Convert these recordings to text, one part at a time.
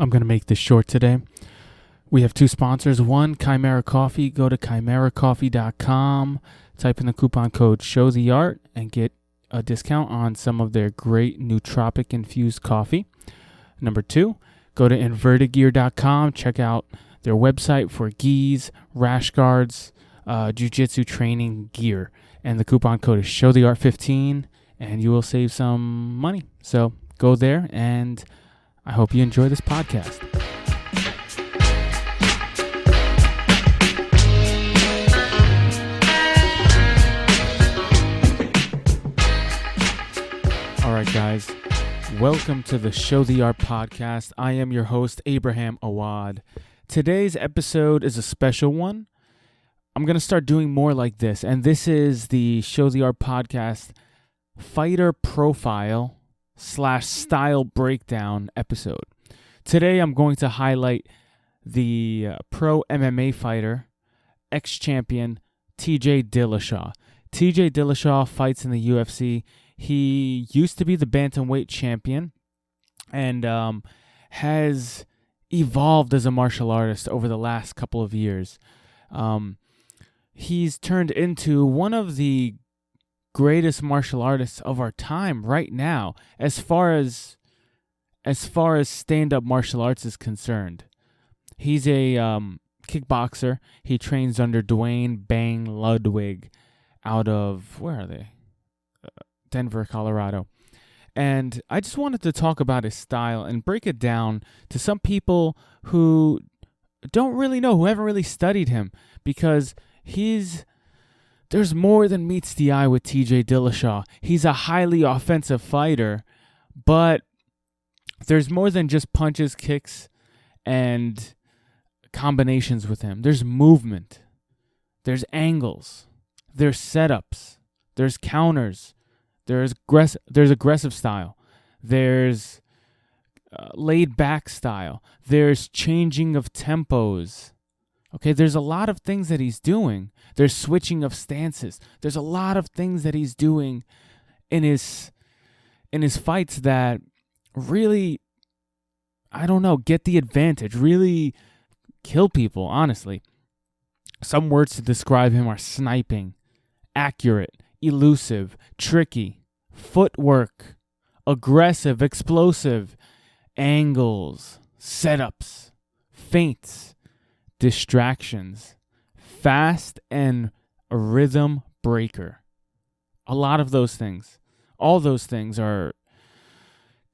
I'm going to make this short today. We have two sponsors. One, Chimera Coffee. Go to chimeracoffee.com, type in the coupon code SHOWTHEART, and get a discount on some of their great nootropic-infused coffee. Number two, go to invertedgear.com. Check out their website for gis, rash guards, jiu-jitsu training gear. And the coupon code is SHOWTHEART15, and you will save some money. So go there, and I hope you enjoy this podcast. All right, guys. Welcome to the Show the Art podcast. I am your host, Abraham Awad. Today's episode is a special one. I'm going to start doing more like this, and this is the Show the Art podcast fighter profile / style breakdown episode. Today, I'm going to highlight the pro MMA fighter, ex-champion, TJ Dillashaw. TJ Dillashaw fights in the UFC. He used to be the bantamweight champion and has evolved as a martial artist over the last couple of years. He's turned into one of the greatest martial artists of our time right now, as far as stand-up martial arts is concerned. He's a kickboxer. He trains under Dwayne Bang Ludwig out of, where are they? Denver, Colorado. And I just wanted to talk about his style and break it down to some people who don't really know, who haven't really studied him, because there's more than meets the eye with TJ Dillashaw. He's a highly offensive fighter, but there's more than just punches, kicks, and combinations with him. There's movement. There's angles. There's setups. There's counters. There's aggressive style. There's laid back style. There's changing of tempos. Okay, there's a lot of things that he's doing. There's switching of stances. There's a lot of things that he's doing in his fights that really, I don't know, get the advantage, really kill people, honestly. Some words to describe him are sniping, accurate, elusive, tricky, footwork, aggressive, explosive, angles, setups, feints, distractions, fast, and a rhythm breaker. A lot of those things. All those things are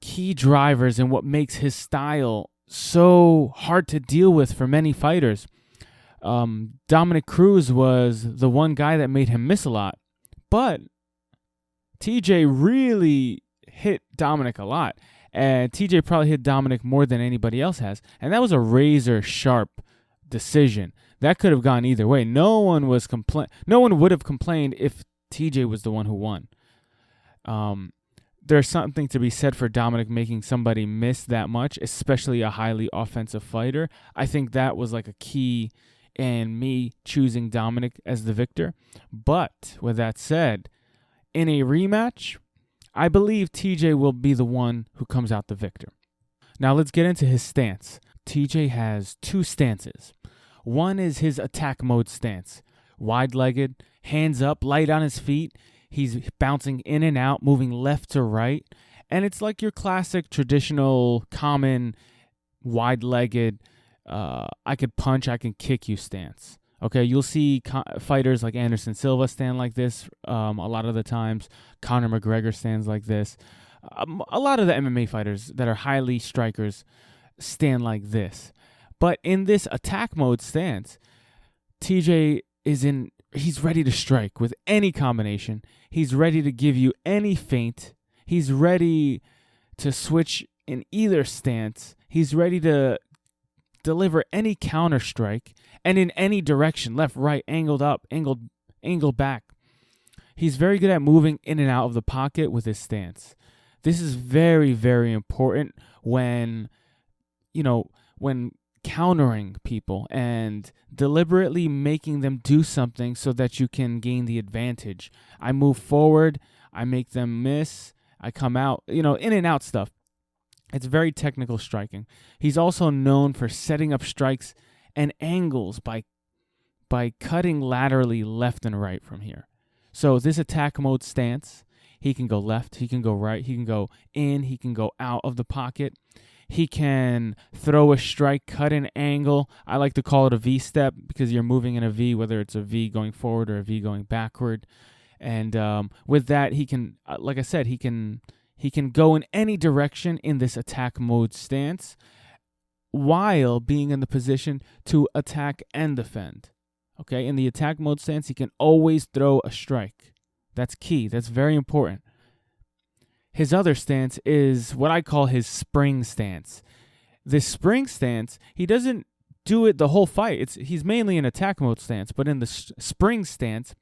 key drivers in what makes his style so hard to deal with for many fighters. Dominic Cruz was the one guy that made him miss a lot, but TJ really hit Dominic a lot, and TJ probably hit Dominic more than anybody else has, and that was a razor sharp decision. That could have gone either way. No one would have complained if TJ was the one who won. There's something to be said for Dominic making somebody miss that much, especially a highly offensive fighter. I think that was like a key in me choosing Dominic as the victor. But with that said, in a rematch, I believe TJ will be the one who comes out the victor. Now let's get into his stance. TJ has two stances. One is his attack mode stance. Wide-legged, hands up, light on his feet. He's bouncing in and out, moving left to right. And it's like your classic, traditional, common, wide-legged, I could punch, I can kick you stance. Okay, you'll see fighters like Anderson Silva stand like this a lot of the times. Conor McGregor stands like this. A lot of the MMA fighters that are highly strikers stand like this. But in this attack mode stance, TJ he's ready to strike with any combination. He's ready to give you any feint. He's ready to switch in either stance. He's ready to deliver any counter strike, and in any direction, left, right, angled up, angled back. He's very good at moving in and out of the pocket with his stance. This is very, very important when countering people and deliberately making them do something so that you can gain the advantage. I move forward, I make them miss, I come out, in and out stuff. It's very technical striking. He's also known for setting up strikes and angles by cutting laterally left and right from here. So this attack mode stance, he can go left, he can go right, he can go in, he can go out of the pocket. He can throw a strike, cut an angle. I like to call it a V step because you're moving in a V, whether it's a V going forward or a V going backward. And with that, he can, like I said, he can go in any direction in this attack mode stance while being in the position to attack and defend. Okay, in the attack mode stance, he can always throw a strike. That's key. That's very important. His other stance is what I call his spring stance. This spring stance, he doesn't do it the whole fight. He's mainly in attack mode stance, but in the spring stance,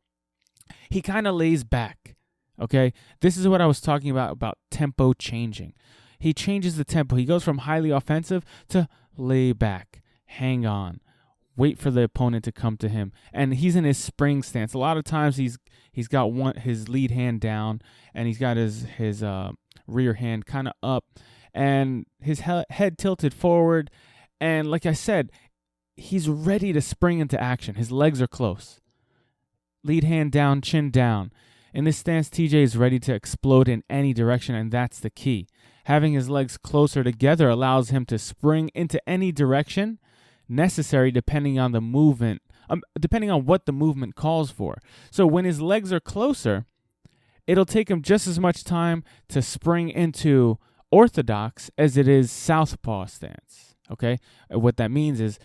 he kind of lays back. Okay, this is what I was talking about tempo changing. He changes the tempo. He goes from highly offensive to lay back, hang on, wait for the opponent to come to him, and he's in his spring stance. A lot of times he's got his lead hand down, and he's got his rear hand kind of up, and his head tilted forward, and like I said, he's ready to spring into action. His legs are close, lead hand down, chin down. In this stance, TJ is ready to explode in any direction, and that's the key. Having his legs closer together allows him to spring into any direction necessary depending on the movement, depending on what the movement calls for. So when his legs are closer, it'll take him just as much time to spring into orthodox as it is southpaw stance. Okay? What that means is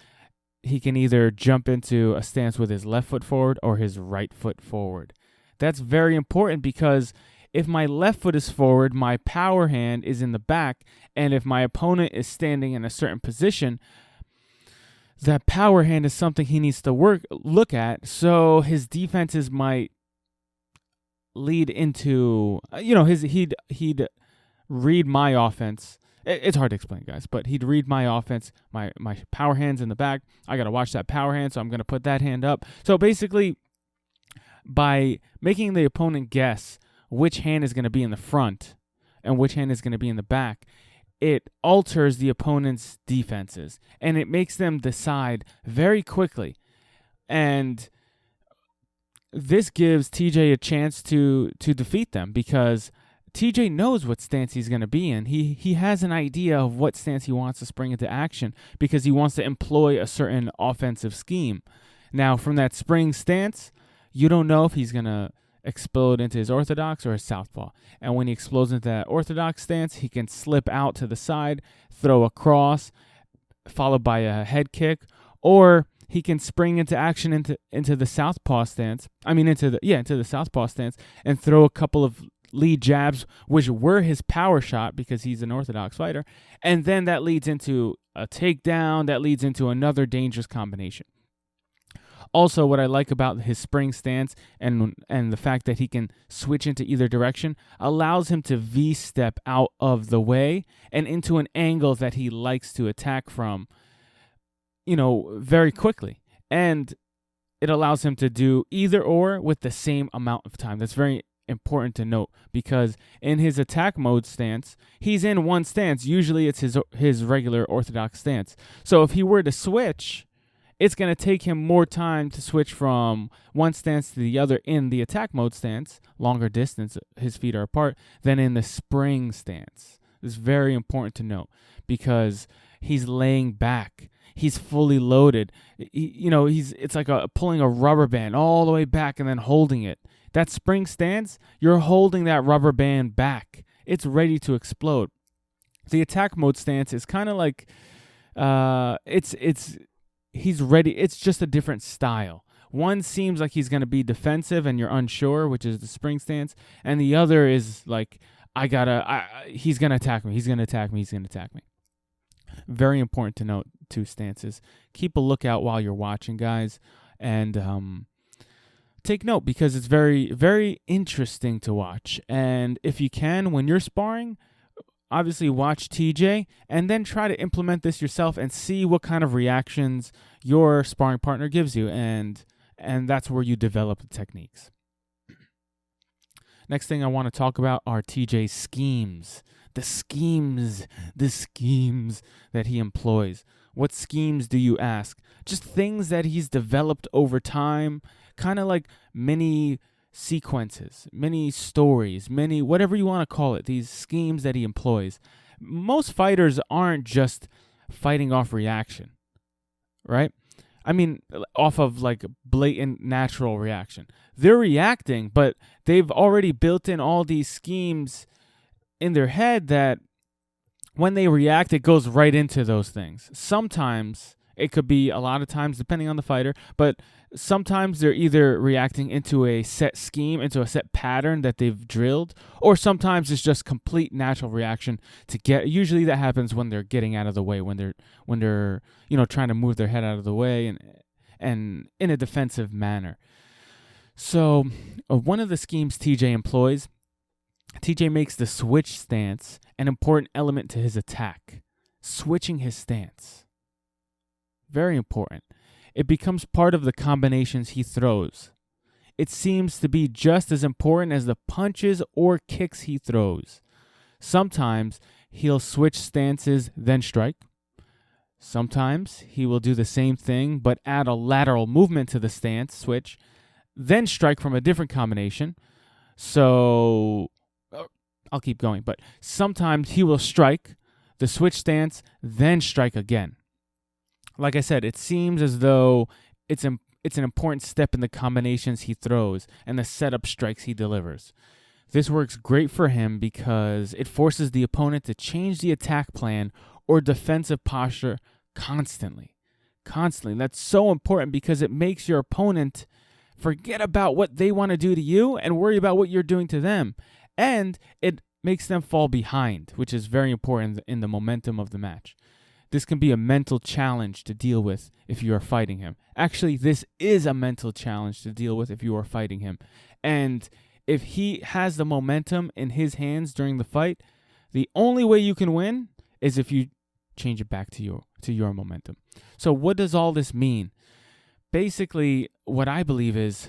he can either jump into a stance with his left foot forward or his right foot forward. That's very important because if my left foot is forward, my power hand is in the back, and if my opponent is standing in a certain position, that power hand is something he needs to look at, so his defenses might lead into, he'd read my offense. It's hard to explain, guys, but he'd read my offense. My power hand's in the back. I got to watch that power hand, so I'm going to put that hand up. So basically, by making the opponent guess which hand is going to be in the front and which hand is going to be in the back, it alters the opponent's defenses, and it makes them decide very quickly. And this gives TJ a chance to defeat them because TJ knows what stance he's going to be in. He has an idea of what stance he wants to spring into action because he wants to employ a certain offensive scheme. Now, from that spring stance, you don't know if he's going to explode into his orthodox or his southpaw. And when he explodes into that orthodox stance, he can slip out to the side, throw a cross, followed by a head kick, or he can spring into action into the southpaw stance. Into the southpaw stance and throw a couple of lead jabs, which were his power shot because he's an orthodox fighter. And then that leads into a takedown, that leads into another dangerous combination. Also, what I like about his spring stance and the fact that he can switch into either direction allows him to V-step out of the way and into an angle that he likes to attack from, very quickly. And it allows him to do either or with the same amount of time. That's very important to note because in his attack mode stance, he's in one stance. Usually it's his regular orthodox stance. So if he were to switch, it's going to take him more time to switch from one stance to the other in the attack mode stance, longer distance, his feet are apart, than in the spring stance. It's very important to note because he's laying back. He's fully loaded. It's like pulling a rubber band all the way back and then holding it. That spring stance, you're holding that rubber band back. It's ready to explode. The attack mode stance is kind of like, he's ready. It's just a different style. One seems like he's going to be defensive and you're unsure, which is the spring stance. And the other is like, he's going to attack me. He's going to attack me. He's going to attack me. Very important to note two stances. Keep a lookout while you're watching, guys. And take note because it's very, very interesting to watch. And if you can, when you're sparring, obviously watch TJ and then try to implement this yourself and see what kind of reactions your sparring partner gives you, and that's where you develop the techniques. Next thing I want to talk about are TJ's schemes. the schemes that he employs. What schemes do you ask? Just things that he's developed over time, kind of like mini sequences, mini stories, many, whatever you want to call it, these schemes that he employs. Most fighters aren't just fighting off reaction, right? I mean, off of like blatant natural reaction. They're reacting, but they've already built in all these schemes in their head that when they react, it goes right into those things. Sometimes, it could be a lot of times, depending on the fighter, but sometimes they're either reacting into a set scheme, into a set pattern that they've drilled, or sometimes it's just complete natural reaction to get. Usually that happens when they're getting out of the way, when they're trying to move their head out of the way and in a defensive manner. So one of the schemes TJ employs, TJ makes the switch stance an important element to his attack. Switching his stance. Very important. It becomes part of the combinations he throws. It seems to be just as important as the punches or kicks he throws. Sometimes he'll switch stances, then strike. Sometimes he will do the same thing, but add a lateral movement to the stance, switch, then strike from a different combination. So I'll keep going, but sometimes he will strike, the switch stance, then strike again. Like I said, it seems as though it's an important step in the combinations he throws and the setup strikes he delivers. This works great for him because it forces the opponent to change the attack plan or defensive posture constantly. That's so important because it makes your opponent forget about what they want to do to you and worry about what you're doing to them. And it makes them fall behind, which is very important in the momentum of the match. This can be a mental challenge to deal with if you are fighting him. Actually, this is a mental challenge to deal with if you are fighting him. And if he has the momentum in his hands during the fight, the only way you can win is if you change it back to your momentum. So what does all this mean? Basically, what I believe is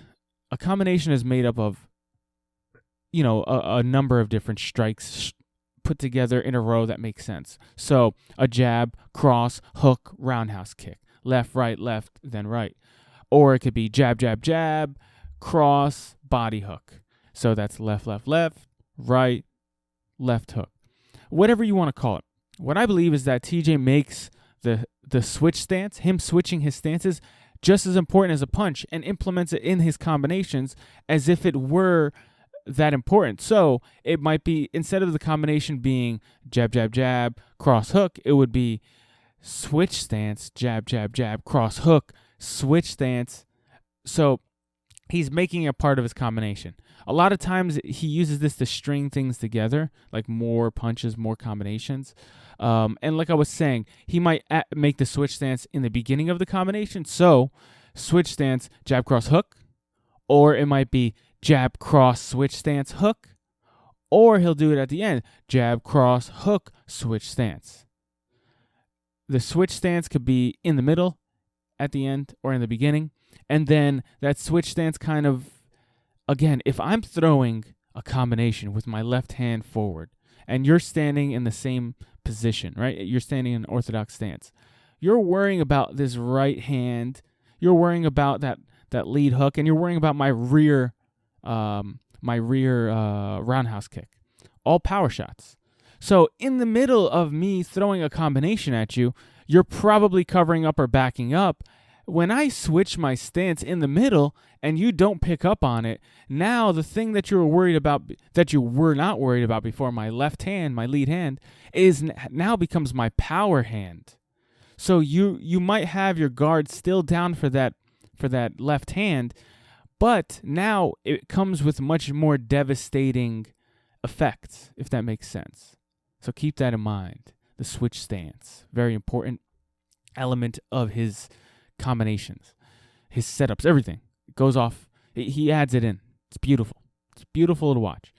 a combination is made up of, a number of different strikes put together in a row that makes sense. So a jab, cross, hook, roundhouse kick. Left, left, then right. Or it could be jab, jab, jab, cross, body hook. So that's left, right, left hook. Whatever you want to call it. What I believe is that TJ makes the switch stance, him switching his stances, just as important as a punch and implements it in his combinations as if it were that important. So it might be, instead of the combination being jab, jab, jab, cross hook, it would be switch stance, jab, jab, jab, cross hook, switch stance. So he's making it part of his combination. A lot of times he uses this to string things together, like more punches, more combinations. And like I was saying, he might make the switch stance in the beginning of the combination. So switch stance, jab, cross, hook. Or it might be jab, cross, switch stance, hook. Or he'll do it at the end, jab, cross, hook, switch stance. The switch stance could be in the middle, at the end, or in the beginning. And then that switch stance kind of, again, if I'm throwing a combination with my left hand forward, and you're standing in the same position, right? You're standing in an orthodox stance. You're worrying about this right hand. You're worrying about that lead hook, and you're worrying about my rear roundhouse kick. All power shots. So in the middle of me throwing a combination at you, you're probably covering up or backing up. When I switch my stance in the middle and you don't pick up on it, now the thing that you were worried about, that you were not worried about before, my left hand, my lead hand, is now becomes my power hand. So you might have your guard still down for that left hand, but now it comes with much more devastating effects, if that makes sense. So keep that in mind. The switch stance, very important element of his combinations, his setups, everything. It goes off. He adds it in. It's beautiful. It's beautiful to watch.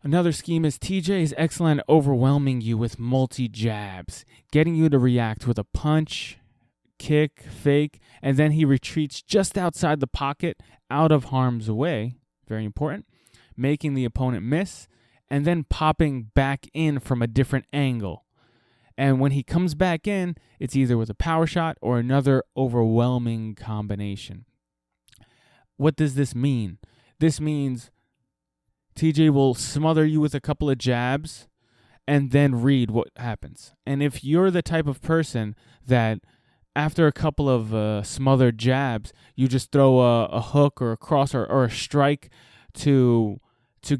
Another scheme is TJ is excellent at overwhelming you with multi-jabs, getting you to react with a punch, kick, fake, and then he retreats just outside the pocket, out of harm's way. Very important. Making the opponent miss, and then popping back in from a different angle. And when he comes back in, it's either with a power shot or another overwhelming combination. What does this mean? This means TJ will smother you with a couple of jabs and then read what happens. And if you're the type of person that after a couple of smothered jabs, you just throw a hook or a cross or a strike to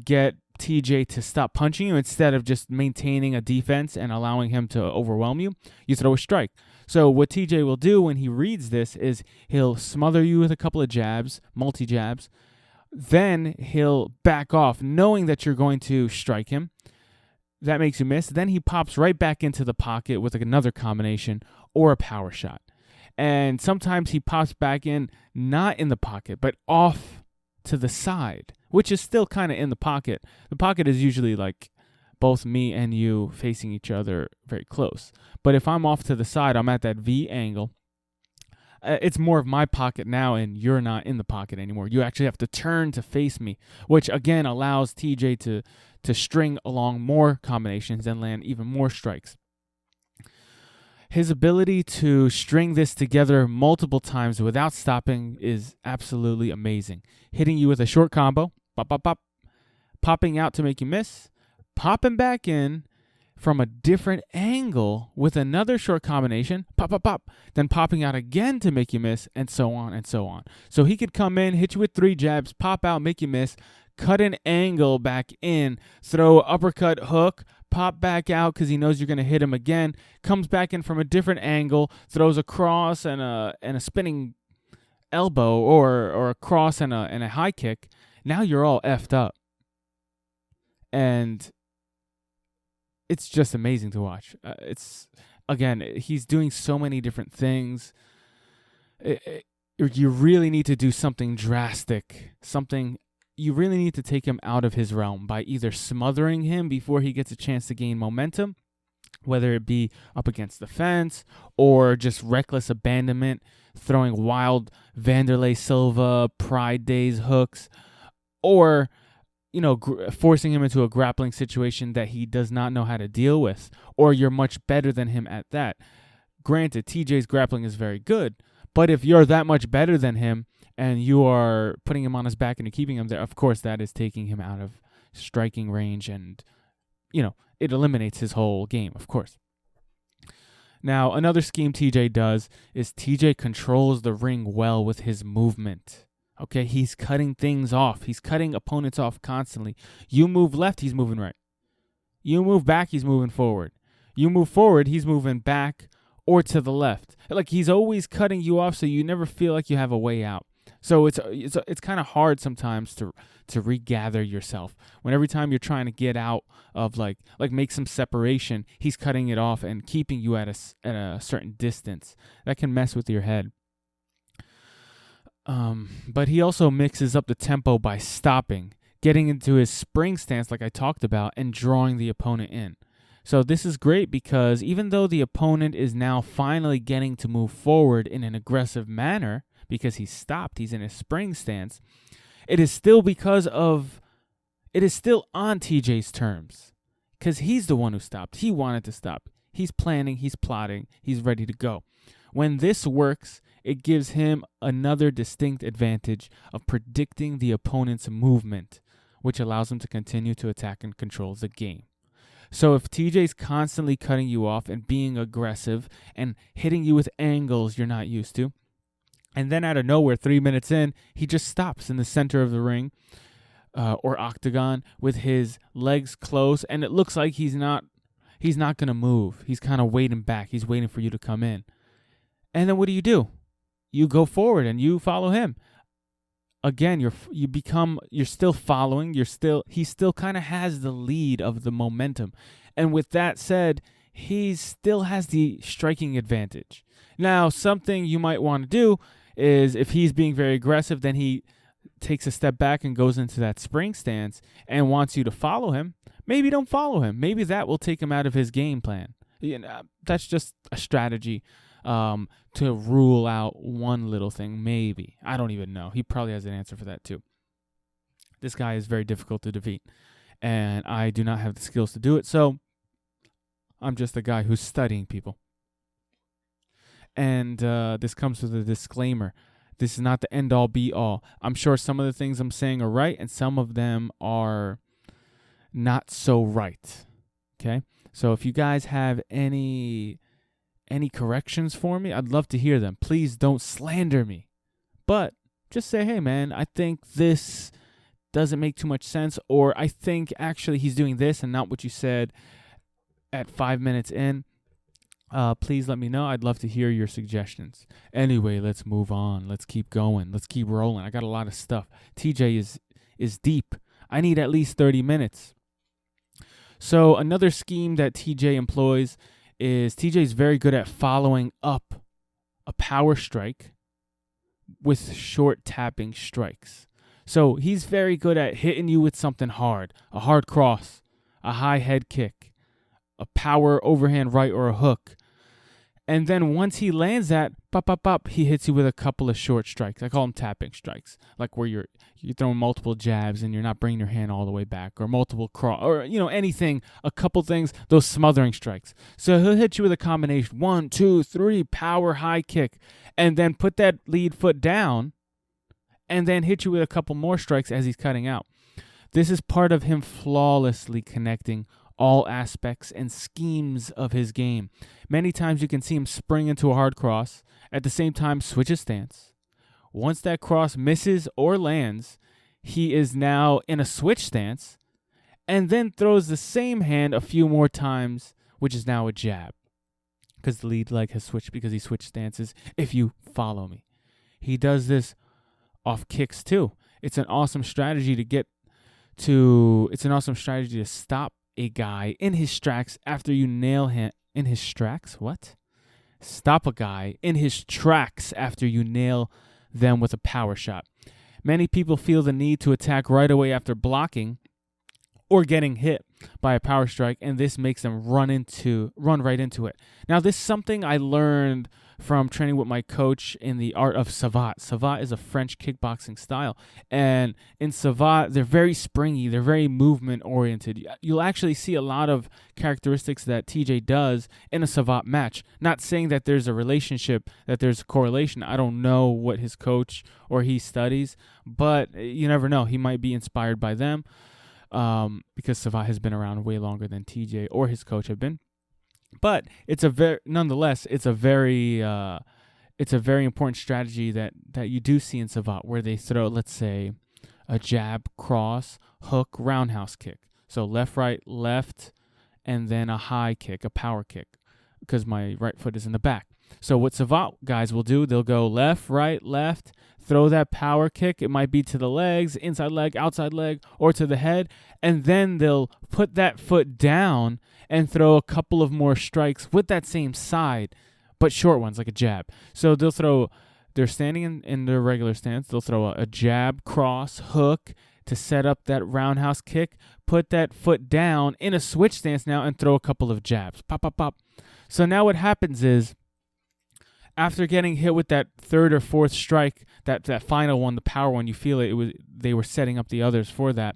get TJ to stop punching you instead of just maintaining a defense and allowing him to overwhelm you, you throw a strike. So what TJ will do when he reads this is he'll smother you with a couple of jabs, multi-jabs, then he'll back off knowing that you're going to strike him. That makes you miss. Then he pops right back into the pocket with another combination or a power shot. And sometimes he pops back in, not in the pocket, but off to the side, which is still kind of in the pocket. The pocket is usually like both me and you facing each other very close. But if I'm off to the side, I'm at that V angle. It's more of my pocket now, and you're not in the pocket anymore. You actually have to turn to face me, which again allows TJ to string along more combinations and land even more strikes. His ability to string this together multiple times without stopping is absolutely amazing. Hitting you with a short combo, pop, pop, pop, popping out to make you miss, popping back in from a different angle with another short combination, pop, pop, pop, then popping out again to make you miss, and so on and so on. So he could come in, hit you with 3 jabs, pop out, make you miss, cut an angle back in, throw uppercut, hook, pop back out because he knows you're going to hit him again, comes back in from a different angle, throws a cross and a spinning elbow or a cross and a high kick. Now you're all effed up. And it's just amazing to watch. He's doing so many different things. You really need to do something drastic, you really need to take him out of his realm by either smothering him before he gets a chance to gain momentum, whether it be up against the fence or just reckless abandonment, throwing wild Vanderlei Silva, Pride Days hooks, or forcing him into a grappling situation that he does not know how to deal with, or you're much better than him at that. Granted, TJ's grappling is very good, but if you're that much better than him and you are putting him on his back and you're keeping him there, of course that is taking him out of striking range, and it eliminates his whole game, of course. Now, another scheme TJ does is TJ controls the ring well with his movement. Okay, he's cutting things off. He's cutting opponents off constantly. You move left, he's moving right. You move back, he's moving forward. You move forward, he's moving back or to the left. Like, he's always cutting you off so you never feel like you have a way out. So it's kind of hard sometimes to regather yourself. When every time you're trying to get out of like make some separation, he's cutting it off and keeping you at a certain distance. That can mess with your head. But he also mixes up the tempo by stopping, getting into his spring stance like I talked about, and drawing the opponent in. So this is great because even though the opponent is now finally getting to move forward in an aggressive manner because he's stopped, he's in his spring stance, it is still on TJ's terms because he's the one who stopped. He wanted to stop. He's planning, he's plotting, he's ready to go. When this works, it gives him another distinct advantage of predicting the opponent's movement, which allows him to continue to attack and control the game. So if TJ's constantly cutting you off and being aggressive and hitting you with angles you're not used to, and then out of nowhere, 3 minutes in, he just stops in the center of the ring or octagon with his legs close, and it looks like he's not going to move. He's kind of waiting back. He's waiting for you to come in. And then what do? You go forward and you follow him. Again, you're still following. He still kind of has the lead of the momentum. And with that said, he still has the striking advantage. Now, something you might want to do is if he's being very aggressive, then he takes a step back and goes into that spring stance and wants you to follow him. Maybe don't follow him. Maybe that will take him out of his game plan. That's just a strategy to rule out one little thing, maybe. I don't even know. He probably has an answer for that too. This guy is very difficult to defeat. and I do not have the skills to do it. So I'm just a guy who's studying people. And this comes with a disclaimer. This is not the end-all, be-all. I'm sure some of the things I'm saying are right, and some of them are not so right. Okay? So if you guys have any corrections for me, I'd love to hear them. Please don't slander me. But just say, hey, man, I think this doesn't make too much sense, or I think actually he's doing this and not what you said at 5 minutes in. Please let me know. I'd love to hear your suggestions. Anyway, let's move on. Let's keep going. Let's keep rolling. I got a lot of stuff. TJ is deep. I need at least 30 minutes. So another scheme that TJ employs is TJ's very good at following up a power strike with short tapping strikes. So he's very good at hitting you with something hard, a hard cross, a high head kick, a power overhand right or a hook. And then once he lands that, he hits you with a couple of short strikes. I call them tapping strikes, like where you're throwing multiple jabs and you're not bringing your hand all the way back, or multiple cross, or anything, a couple things, those smothering strikes. So he'll hit you with a combination, 1, 2, 3, power high kick, and then put that lead foot down, and then hit you with a couple more strikes as he's cutting out. This is part of him flawlessly connecting all aspects and schemes of his game. Many times you can see him spring into a hard cross, at the same time switch his stance. Once that cross misses or lands, he is now in a switch stance, and then throws the same hand a few more times, which is now a jab, because the lead leg has switched because he switched stances, if you follow me. He does this off kicks too. It's an awesome strategy to stop a guy in his tracks after you nail him. In his tracks? What? Stop a guy in his tracks after you nail them with a power shot. Many people feel the need to attack right away after blocking or getting hit by a power strike, and this makes them run right into it. Now, this is something I learned from training with my coach in the art of savate. Savate is a French kickboxing style, and in savate, they're very springy, they're very movement-oriented. You'll actually see a lot of characteristics that TJ does in a savate match. Not saying that there's a relationship, that there's a correlation. I don't know what his coach or he studies, but you never know. He might be inspired by them. Because Savate has been around way longer than TJ or his coach have been. But it's a very important strategy that you do see in Savate, where they throw, let's say, a jab, cross, hook, roundhouse kick. So left, right, left, and then a high kick, a power kick, because my right foot is in the back. So what Savate guys will do, they'll go left, right, left, throw that power kick. It might be to the legs, inside leg, outside leg, or to the head. And then they'll put that foot down and throw a couple of more strikes with that same side, but short ones, like a jab. So they're standing in their regular stance. They'll throw a jab, cross, hook to set up that roundhouse kick, put that foot down in a switch stance now, and throw a couple of jabs. Pop, pop, pop. So now what happens is, after getting hit with that third or fourth strike, that final one, the power one, you feel they were setting up the others for that.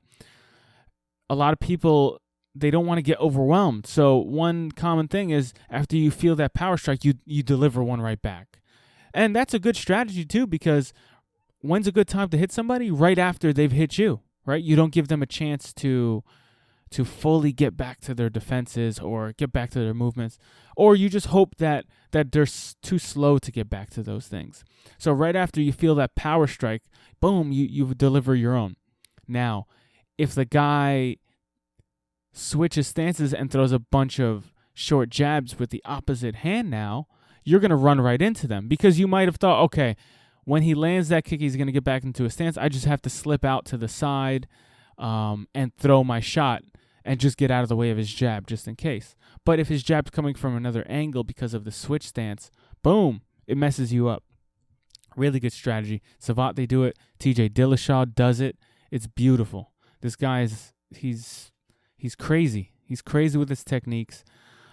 A lot of people, they don't want to get overwhelmed. So one common thing is, after you feel that power strike, you deliver one right back. And that's a good strategy too, because when's a good time to hit somebody? Right after they've hit you, right? You don't give them a chance to fully get back to their defenses or get back to their movements, or you just hope that they're too slow to get back to those things. So right after you feel that power strike, boom, you deliver your own. Now, if the guy switches stances and throws a bunch of short jabs with the opposite hand now, you're going to run right into them, because you might have thought, okay, when he lands that kick, he's going to get back into a stance. I just have to slip out to the side and throw my shot and just get out of the way of his jab just in case. But if his jab's coming from another angle because of the switch stance, boom, it messes you up. Really good strategy. Savate, they do it. TJ Dillashaw does it. It's beautiful. This guy he's crazy. He's crazy with his techniques.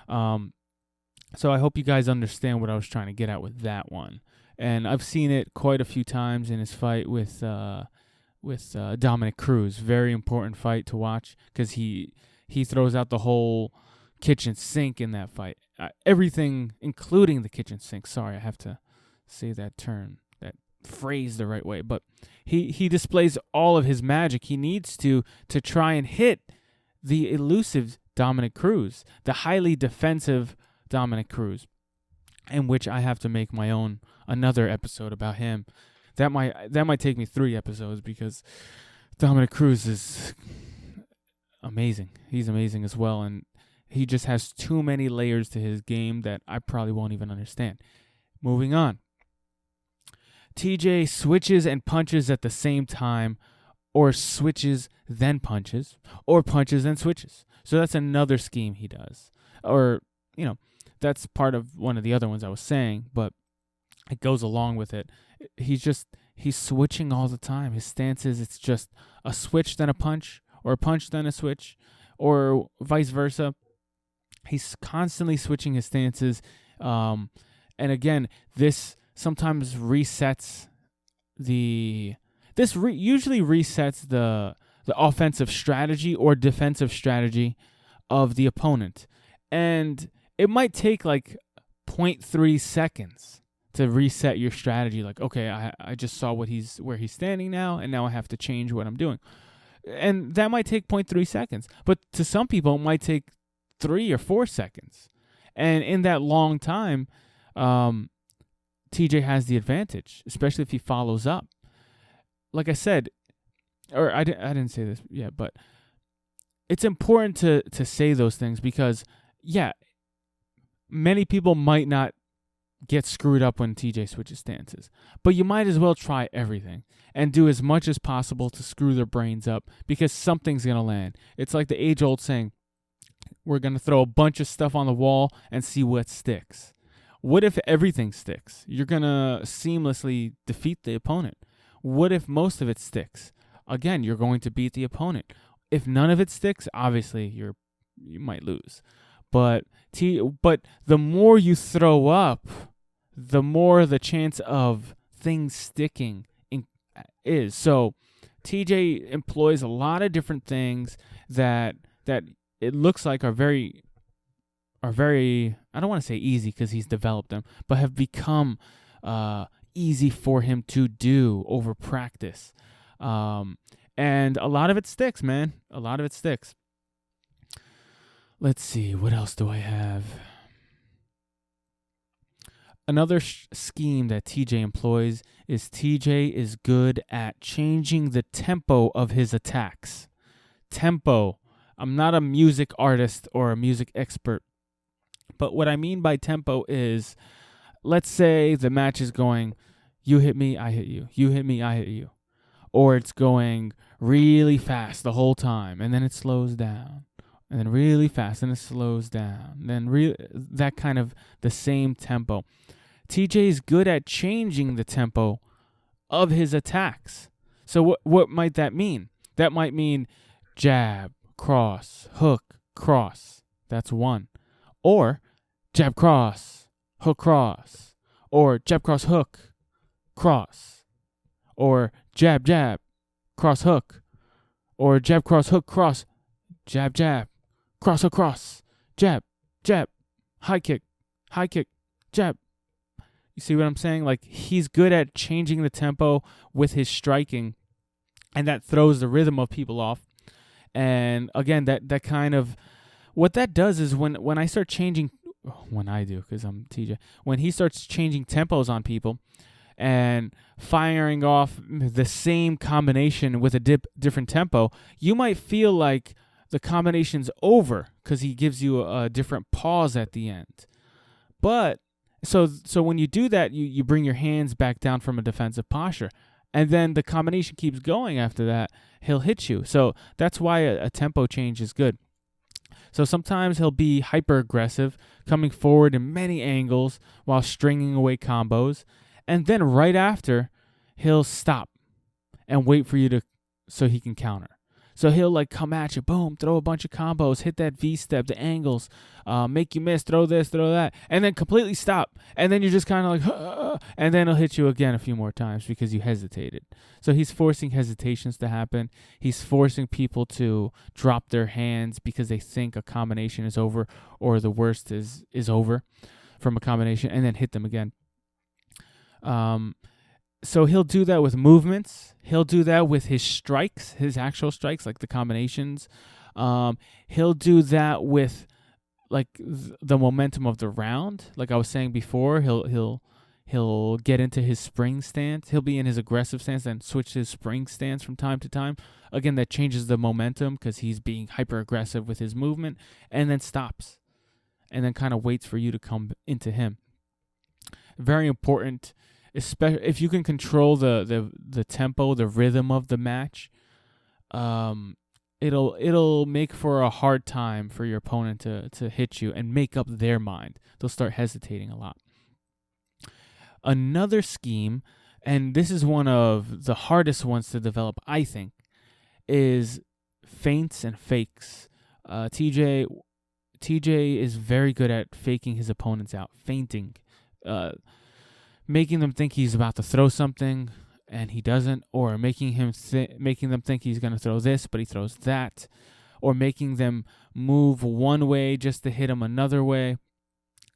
So I hope you guys understand what I was trying to get at with that one. And I've seen it quite a few times in his fight with Dominic Cruz. Very important fight to watch because he throws out the whole kitchen sink in that fight. Everything, including the kitchen sink. Sorry, I have to say that phrase the right way. But he displays all of his magic he needs to try and hit the elusive Dominic Cruz, the highly defensive Dominic Cruz, in which I have to make my own another episode about him. That might take me 3 episodes because Dominic Cruz is amazing. He's amazing as well, and he just has too many layers to his game that I probably won't even understand. Moving on. TJ switches and punches at the same time, or switches then punches, or punches then switches. So that's another scheme he does. Or, that's part of one of the other ones I was saying, but it goes along with it. He's switching all the time. His stances, it's just a switch then a punch, or a punch then a switch, or vice versa. He's constantly switching his stances. And again, this sometimes resets usually resets the offensive strategy or defensive strategy of the opponent. And it might take like 0.3 seconds to reset your strategy. Like, okay, I just saw where he's standing now, and now I have to change what I'm doing. And that might take 0.3 seconds. But to some people, it might take 3 or 4 seconds. And in that long time, TJ has the advantage, especially if he follows up. Like I said, or I didn't say this yet, but it's important to say those things because, yeah, many people might not get screwed up when TJ switches stances, but you might as well try everything and do as much as possible to screw their brains up because something's going to land. It's like the age-old saying, we're going to throw a bunch of stuff on the wall and see what sticks. What if everything sticks? You're going to seamlessly defeat the opponent. What if most of it sticks? Again, you're going to beat the opponent. If none of it sticks, obviously you might lose. But the more you throw up, the more the chance of things sticking is. So TJ employs a lot of different things that it looks like are very, I don't want to say easy because he's developed them, but have become easy for him to do over practice. And a lot of it sticks, man. A lot of it sticks. Let's see, what else do I have? Another scheme that TJ employs is TJ is good at changing the tempo of his attacks. Tempo. I'm not a music artist or a music expert, but what I mean by tempo is, let's say the match is going, you hit me, I hit you. You hit me, I hit you. Or it's going really fast the whole time, and then it slows down. And then really fast, and it slows down. Then that kind of the same tempo. TJ is good at changing the tempo of his attacks. So what might that mean? That might mean jab, cross, hook, cross. That's one. Or jab, cross, hook, cross. Or jab, cross, hook, cross. Or jab, jab, cross, hook. Or jab, cross, hook, cross, jab, jab. Cross across, jab, jab, high kick, jab. You see what I'm saying? Like, he's good at changing the tempo with his striking, and that throws the rhythm of people off. And again, that kind of, what that does is when I start changing, when I do, because I'm TJ, when he starts changing tempos on people and firing off the same combination with a different tempo, you might feel like the combination's over because he gives you a different pause at the end. But so when you do that, you bring your hands back down from a defensive posture, and then the combination keeps going after that. He'll hit you. So that's why a tempo change is good. So sometimes he'll be hyper aggressive, coming forward in many angles while stringing away combos, and then right after he'll stop and wait for you so he can counter. So he'll like come at you, boom, throw a bunch of combos, hit that V-step, the angles, make you miss, throw this, throw that, and then completely stop. And then you're just kind of like, and then he'll hit you again a few more times because you hesitated. So he's forcing hesitations to happen. He's forcing people to drop their hands because they think a combination is over or the worst is over from a combination, and then hit them again. So he'll do that with movements. He'll do that with his strikes, his actual strikes, like the combinations. He'll do that with like the momentum of the round. Like I was saying before, he'll get into his spring stance. He'll be in his aggressive stance and switch to his spring stance from time to time. Again, that changes the momentum because he's being hyper aggressive with his movement, and then stops, and then kind of waits for you to come into him. Very important. Especially if you can control the tempo, the rhythm of the match, it'll make for a hard time for your opponent to hit you and make up their mind. They'll start hesitating a lot. Another scheme, and this is one of the hardest ones to develop, I think, is feints and fakes. TJ is very good at faking his opponents out, feinting. Making them think he's about to throw something and he doesn't, or making them think he's going to throw this but he throws that, or making them move one way just to hit him another way.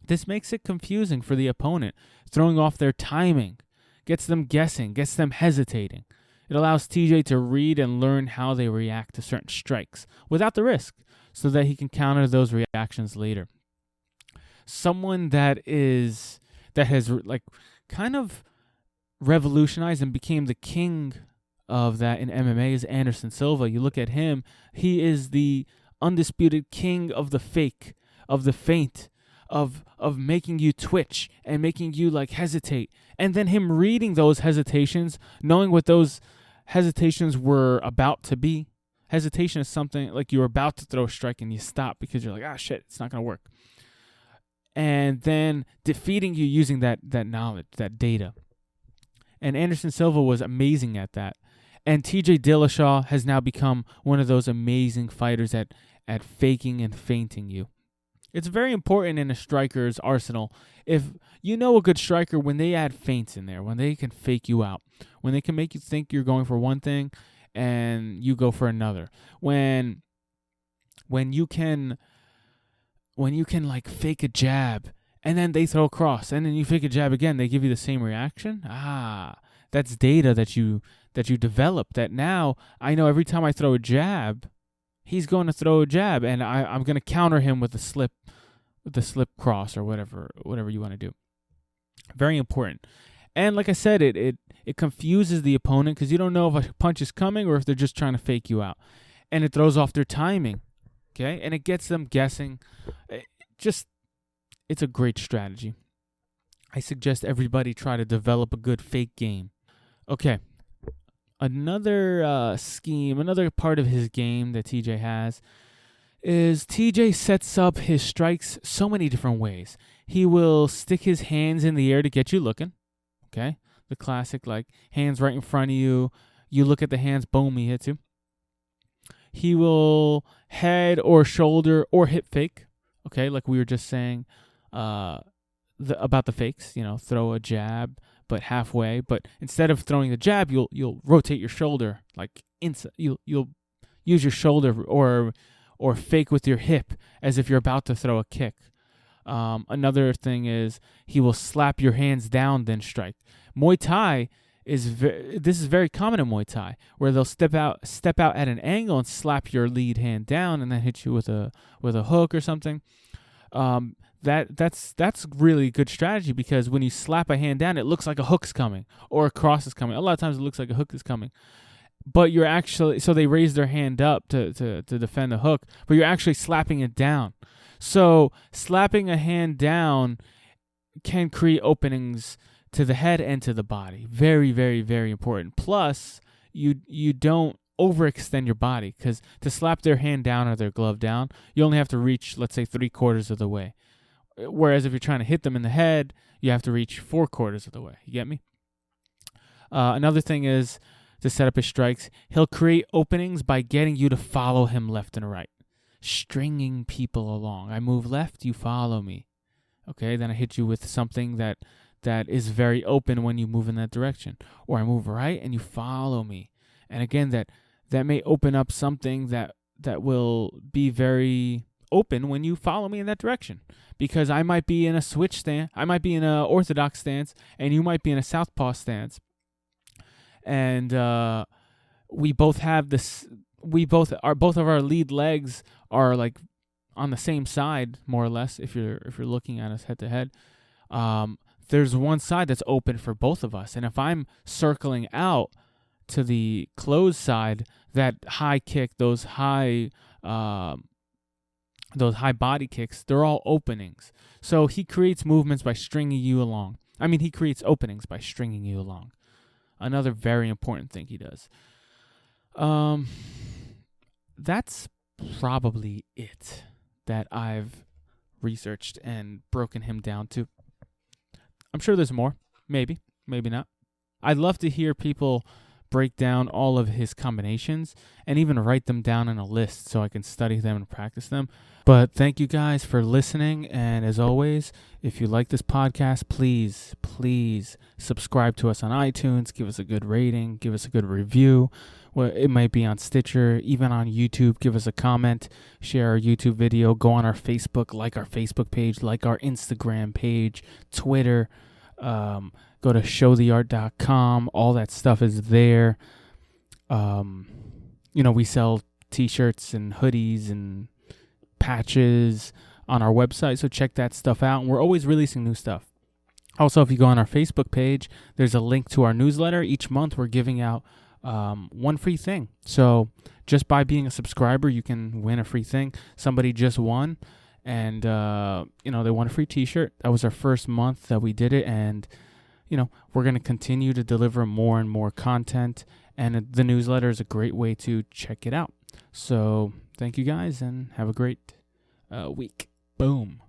This makes it confusing for the opponent, throwing off their timing, gets them guessing, gets them hesitating. It allows TJ to read and learn how they react to certain strikes without the risk, so that he can counter those reactions later. Someone that has like kind of revolutionized and became the king of that in MMA is Anderson Silva. You look at him, he is the undisputed king of the fake, of the feint, of making you twitch and making you like hesitate. And then him reading those hesitations, knowing what those hesitations were about to be. Hesitation is something like you're about to throw a strike and you stop because you're like, shit, it's not going to work. And then defeating you using that knowledge, that data. And Anderson Silva was amazing at that. And TJ Dillashaw has now become one of those amazing fighters at faking and feinting you. It's very important in a striker's arsenal. If you know a good striker, when they add feints in there, when they can fake you out, when they can make you think you're going for one thing and you go for another, when you can like fake a jab and then they throw a cross and then you fake a jab again, they give you the same reaction. That's data that you develop, that now I know every time I throw a jab, he's going to throw a jab and I'm going to counter him with the slip cross or whatever you want to do. Very important. And like I said, it confuses the opponent because you don't know if a punch is coming or if they're just trying to fake you out. And it throws off their timing. Okay, and it gets them guessing. It's a great strategy. I suggest everybody try to develop a good fake game. Okay, another scheme, another part of his game that TJ has is TJ sets up his strikes so many different ways. He will stick his hands in the air to get you looking. Okay, the classic like hands right in front of you. You look at the hands, boom, he hits you. He will head or shoulder or hip fake, okay, like we were just saying about the fakes. Throw a jab, but halfway. But instead of throwing the jab, you'll rotate your shoulder, like inside. You'll use your shoulder or fake with your hip as if you're about to throw a kick. Another thing is he will slap your hands down, then strike. Muay Thai this is very common in Muay Thai, where they'll step out at an angle and slap your lead hand down and then hit you with a hook or something. That's really good strategy because when you slap a hand down, it looks like a hook's coming or a cross is coming. A lot of times it looks like a hook is coming, but you're actually, so they raise their hand up to defend the hook, but you're actually slapping it down. So slapping a hand down can create openings to the head and to the body. Very, very, very important. Plus, you don't overextend your body because to slap their hand down or their glove down, you only have to reach, let's say, 3/4 of the way. Whereas if you're trying to hit them in the head, you have to reach 4/4 of the way. You get me? Another thing is to set up his strikes. He'll create openings by getting you to follow him left and right, stringing people along. I move left, you follow me. Okay, then I hit you with something that is very open when you move in that direction. Or I move right and you follow me. And again, that may open up something that will be very open when you follow me in that direction. Because I might be in a switch stance, I might be in an orthodox stance, and you might be in a southpaw stance. And we both have this. Both of our lead legs are like on the same side, more or less. If you're looking at us head to head, there's one side that's open for both of us. And if I'm circling out to the closed side, that high kick, those high body kicks, they're all openings. So he creates movements by stringing you along. He creates openings by stringing you along. Another very important thing he does. That's probably it that I've researched and broken him down to. I'm sure there's more. Maybe not. I'd love to hear people break down all of his combinations and even write them down in a list so I can study them and practice them. But thank you guys for listening. And as always, if you like this podcast, please subscribe to us on iTunes. Give us a good rating. Give us a good review. Well, it might be on Stitcher, even on YouTube. Give us a comment. Share our YouTube video. Go on our Facebook. Like our Facebook page. Like our Instagram page. Twitter. Go to showtheart.com. All that stuff is there. We sell T-shirts and hoodies and patches on our website, so check that stuff out. And we're always releasing new stuff. Also, if you go on our Facebook page, there's a link to our newsletter. Each month, we're giving out one free thing. So just by being a subscriber, you can win a free thing. Somebody just won, and they won a free T-shirt. That was our first month that we did it, and we're going to continue to deliver more and more content, and the newsletter is a great way to check it out. So thank you guys, and have a great week. Boom.